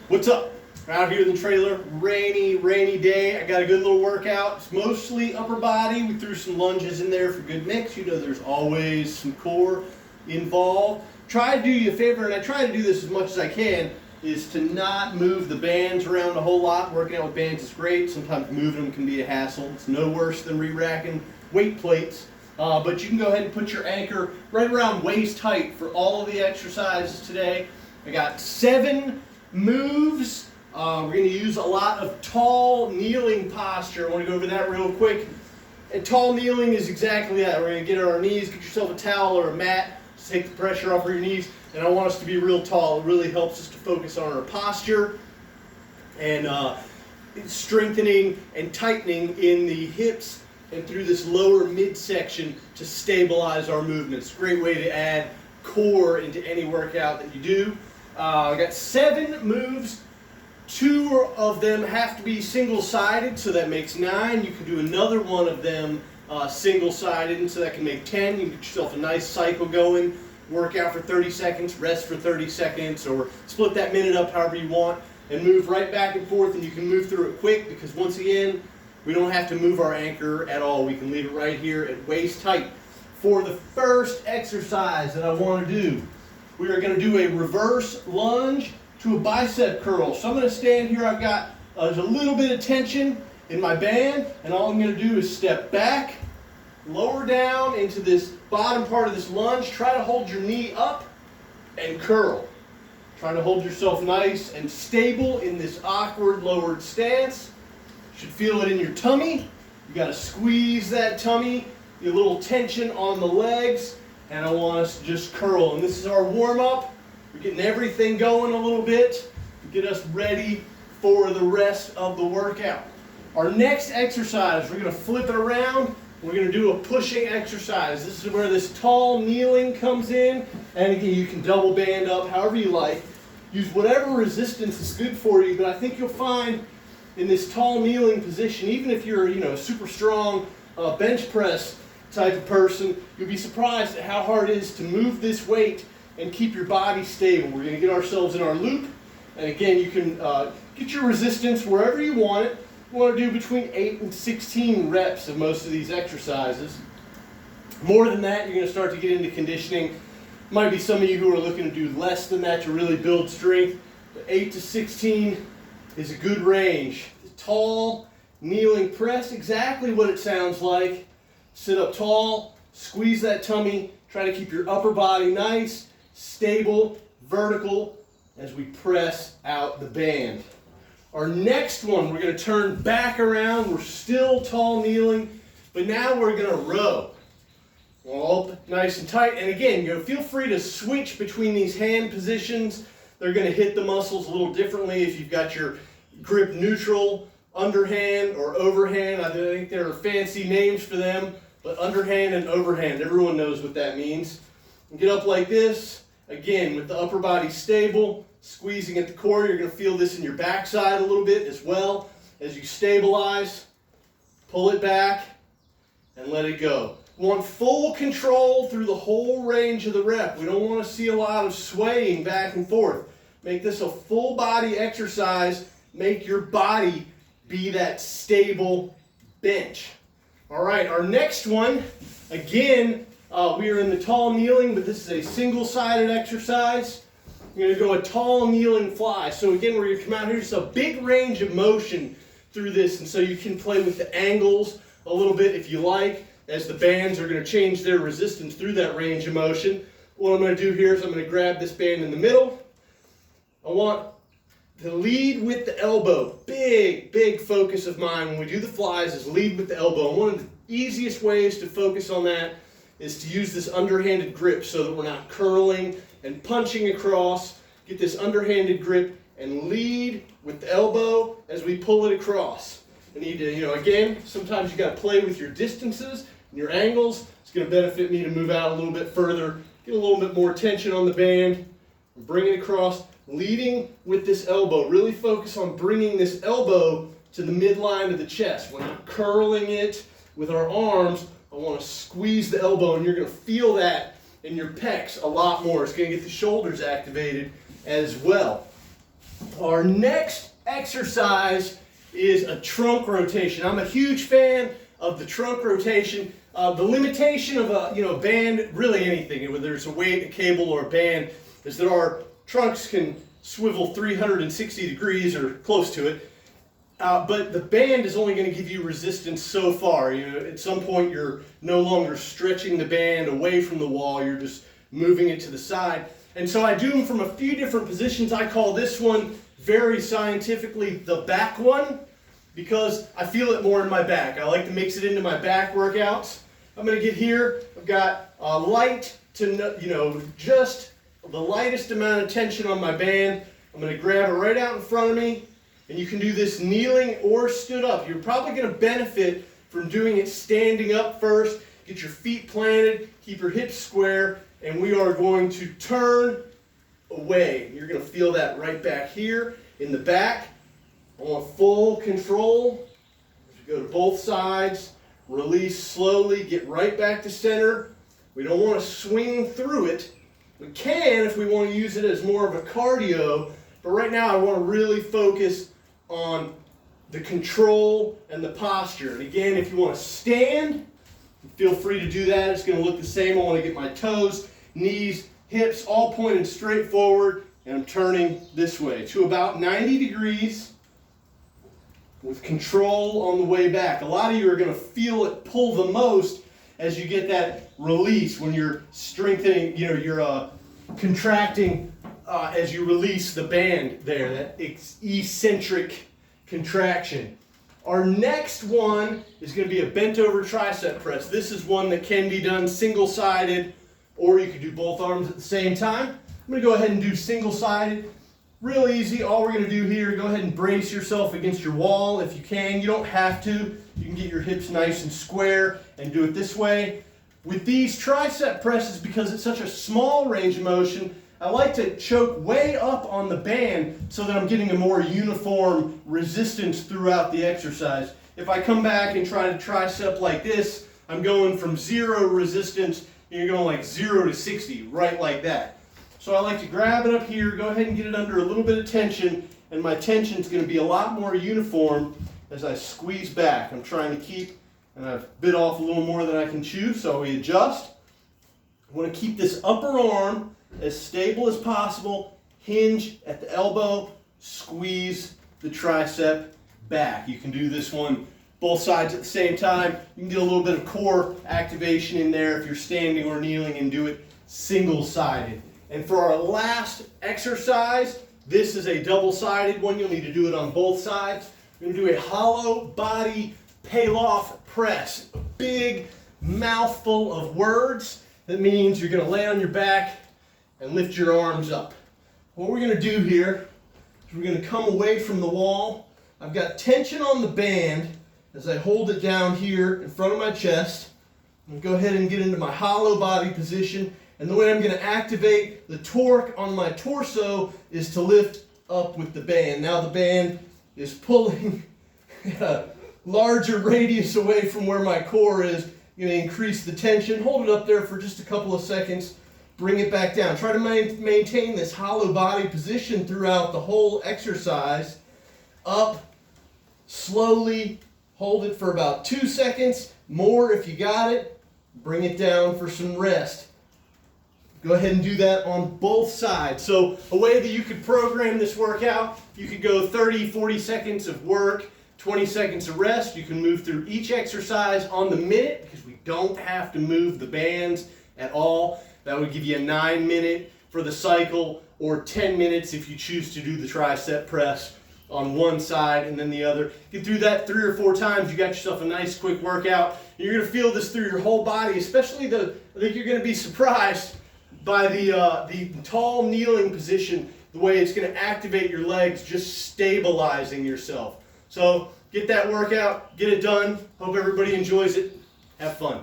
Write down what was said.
What's up? Out here in the trailer, rainy day. I got a good little workout. It's mostly upper body. We threw some lunges in there for good mix. You know there's always some core involved. Try to do you a favor, and I try to do this as much as I can, is to not move the bands around a whole lot. Working out with bands is great. Sometimes moving them can be a hassle. It's no worse than re-racking weight plates. But you can go ahead and put your anchor right around waist height for all of the exercises today. I got 7 moves. We're going to use a lot of tall kneeling posture. I want to go over that real quick. And tall kneeling is exactly that. We're going to get on our knees, get yourself a towel or a mat to take the pressure off of your knees. And I want us to be real tall. It really helps us to focus on our posture and strengthening and tightening in the hips and through this lower midsection to stabilize our movements. Great way to add core into any workout that you do. I got 7 moves. 2 of them have to be single-sided, so that makes 9. You can do another one of them single-sided, and so that can make 10. You can get yourself a nice cycle going. Work out for 30 seconds, rest for 30 seconds, or split that minute up however you want, and move right back and forth, and you can move through it quick because, once again, we don't have to move our anchor at all. We can leave it right here at waist height. For the first exercise that I want to do, we are going to do a reverse lunge to a bicep curl. So I'm going to stand here. I've got there's a little bit of tension in my band, and all I'm going to do is step back, lower down into this bottom part of this lunge. Try to hold your knee up and curl. Try to hold yourself nice and stable in this awkward lowered stance. You should feel it in your tummy. You got to squeeze that tummy, a little tension on the legs, and I want us to just curl. And this is our warm-up. We're getting everything going a little bit to get us ready for the rest of the workout. Our next exercise, we're going to flip it around. We're going to do a pushing exercise. This is where this tall kneeling comes in. And again, you can double band up however you like. Use whatever resistance is good for you, but I think you'll find in this tall kneeling position, even if you're a super strong bench press type of person, you'll be surprised at how hard it is to move this weight and keep your body stable. We're going to get ourselves in our loop, and again, you can get your resistance wherever you want it. You want to do between 8 and 16 reps of most of these exercises. More than that, you're going to start to get into conditioning. Might be some of you who are looking to do less than that to really build strength, but 8 to 16 is a good range. The tall kneeling press, exactly what it sounds like. Sit up tall, squeeze that tummy, try to keep your upper body nice, stable, vertical as we press out the band. Our next one, we're going to turn back around. We're still tall kneeling, but now we're going to row. All up nice and tight. And again, feel free to switch between these hand positions. They're going to hit the muscles a little differently if you've got your grip neutral, underhand, or overhand. I think there are fancy names for them, but underhand and overhand, everyone knows what that means. And get up like this. Again, with the upper body stable, squeezing at the core. You're going to feel this in your backside a little bit as well. As you stabilize, pull it back, and let it go. We want full control through the whole range of the rep. We don't want to see a lot of swaying back and forth. Make this a full body exercise. Make your body be that stable bench. All right, our next one, again, we are in the tall kneeling, but this is a single-sided exercise. You're going to go a tall kneeling fly. So again, we're going to come out here, just a big range of motion through this, and so you can play with the angles a little bit if you like, as the bands are going to change their resistance through that range of motion. What I'm going to do here is I'm going to grab this band in the middle. I want to lead with the elbow. Big focus of mine when we do the flies is lead with the elbow. And one of the easiest ways to focus on that is to use this underhanded grip so that we're not curling and punching across. Get this underhanded grip and lead with the elbow as we pull it across. I need to, again, sometimes you got to play with your distances and your angles. It's going to benefit me to move out a little bit further, get a little bit more tension on the band, bring it across, leading with this elbow. Really focus on bringing this elbow to the midline of the chest. We're not curling it with our arms. I want to squeeze the elbow, and you're going to feel that in your pecs a lot more. It's going to get the shoulders activated as well. Our next exercise is a trunk rotation. I'm a huge fan of the trunk rotation. The limitation of a band, really anything, whether it's a weight, a cable, or a band, is that our trunks can swivel 360 degrees or close to it. But the band is only going to give you resistance so far. At some point you're no longer stretching the band away from the wall, you're just moving it to the side. And so I do them from a few different positions. I call this one very scientifically the back one because I feel it more in my back. I like to mix it into my back workouts. I'm going to get here. I've got light to, just the lightest amount of tension on my band. I'm going to grab it right out in front of me. And you can do this kneeling or stood up. You're probably going to benefit from doing it standing up first. Get your feet planted, keep your hips square, and we are going to turn away. You're going to feel that right back here in the back. I want full control. Go to both sides, release slowly, get right back to center. We don't want to swing through it. We can if we want to use it as more of a cardio, but right now I want to really focus on the control and the posture. And again, if you want to stand, feel free to do that. It's going to look the same. I want to get my toes, knees, hips all pointed straight forward, and I'm turning this way to about 90 degrees with control on the way back. A lot of you are going to feel it pull the most as you get that release when you're strengthening, you're contracting as you release the band there, that eccentric contraction. Our next one is going to be a bent over tricep press. This is one that can be done single-sided, or you could do both arms at the same time. I'm going to go ahead and do single-sided. Real easy. All we're going to do here, go ahead and brace yourself against your wall if you can. You don't have to. You can get your hips nice and square and do it this way. With these tricep presses, because it's such a small range of motion, I like to choke way up on the band so that I'm getting a more uniform resistance throughout the exercise. If I come back and try to tricep like this, I'm going from 0 resistance, and you're going like 0 to 60, right like that. So I like to grab it up here, go ahead and get it under a little bit of tension, and my tension is going to be a lot more uniform as I squeeze back. I'm trying to keep, and I've bit off a little more than I can chew, so we adjust. I want to keep this upper arm as stable as possible, hinge at the elbow, squeeze the tricep back. You can do this one both sides at the same time. You can get a little bit of core activation in there if you're standing or kneeling, and do it single-sided. And for our last exercise, this is a double-sided one. You'll need to do it on both sides. We're going to do a hollow body Pallof press. A big mouthful of words. That means you're going to lay on your back and lift your arms up. What we're going to do here is we're going to come away from the wall. I've got tension on the band as I hold it down here in front of my chest. I'm going to go ahead and get into my hollow body position. And the way I'm going to activate the torque on my torso is to lift up with the band. Now the band is pulling a larger radius away from where my core is. I'm going to increase the tension. Hold it up there for just a couple of seconds. Bring it back down. Try to maintain this hollow body position throughout the whole exercise. Up, slowly, hold it for about 2 seconds. More if you got it. Bring it down for some rest. Go ahead and do that on both sides. So a way that you could program this workout, you could go 30, 40 seconds of work, 20 seconds of rest. You can move through each exercise on the minute because we don't have to move the bands at all. That would give you a 9-minute for the cycle, or 10 minutes if you choose to do the tricep press on one side and then the other. Get through that 3 or 4 times, you got yourself a nice quick workout. You're going to feel this through your whole body, especially I think you're going to be surprised by the tall kneeling position, the way it's going to activate your legs, just stabilizing yourself. So get that workout, get it done. Hope everybody enjoys it. Have fun.